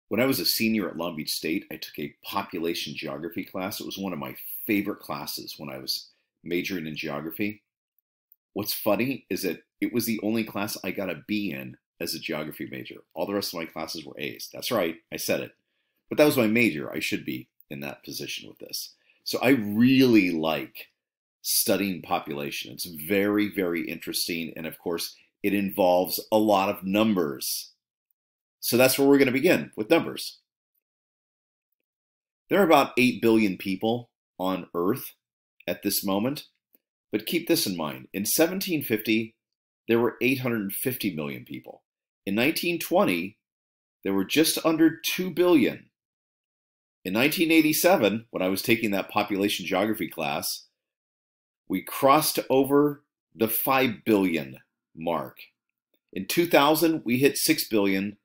When I was a senior at Long Beach State, I took a population geography class. It was one of my favorite classes when I was majoring in geography. What's funny is that it was the only class I got a B in as a geography major. All the rest of my classes were A's. That's right, I said it. But that was my major. I should be in that position with this. So I really like studying population. It's very, very interesting. And of course, it involves a lot of numbers. So that's where we're going to begin, with numbers. There are about 8 billion people on Earth at this moment, but keep this in mind. In 1750, there were 850 million people. In 1920, there were just under 2 billion. In 1987, when I was taking that population geography class, we crossed over the 5 billion mark. In 2000, we hit 6 billion.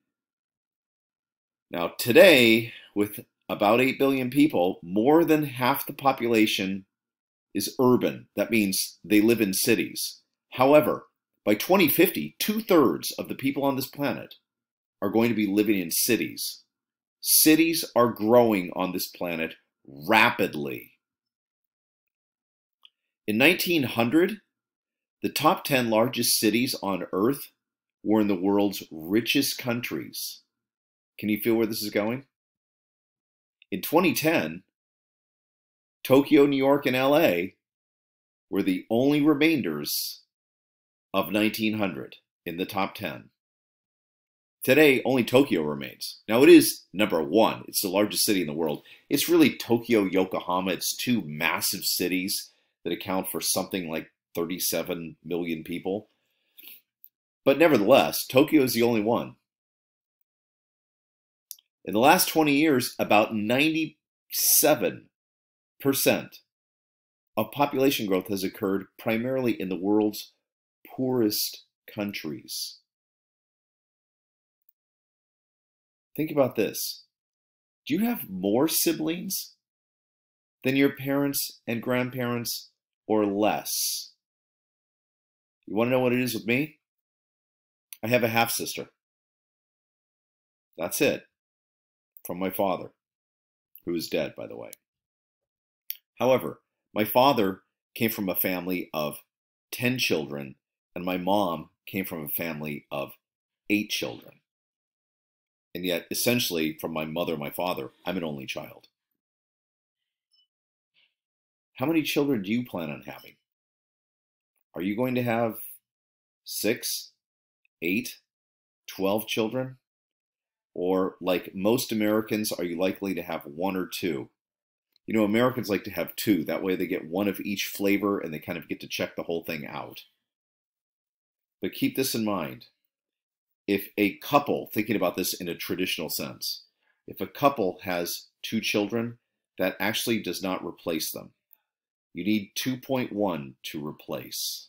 Now today, with about 8 billion people, more than half the population is urban. That means they live in cities. However, by 2050, 2/3 of the people on this planet are going to be living in cities. Cities are growing on this planet rapidly. In 1900, the top 10 largest cities on Earth were in the world's richest countries. Can you feel where this is going? In 2010, Tokyo, New York, and LA were the only remainders of 1900 in the top 10. Today, only Tokyo remains. Now, it is number one. It's the largest city in the world. It's really Tokyo, Yokohama. It's two massive cities that account for something like 37 million people. But nevertheless, Tokyo is the only one. In the last 20 years, about 97% of population growth has occurred primarily in the world's poorest countries. Think about this. Do you have more siblings than your parents and grandparents, or less? You want to know what it is with me? I have a half-sister. That's it. From my father, who is dead, by the way. However, my father came from a family of 10 children, and my mom came from a family of 8 children. And yet, essentially, from my mother and my father, I'm an only child. How many children do you plan on having? Are you going to have 6, 8, 12 children? Or, like most Americans, are you likely to have 1 or 2? You know, Americans like to have 2. That way they get 1 of each flavor and they kind of get to check the whole thing out. But keep this in mind. If a couple, thinking about this in a traditional sense, if a couple has 2 children, that actually does not replace them. You need 2.1 to replace.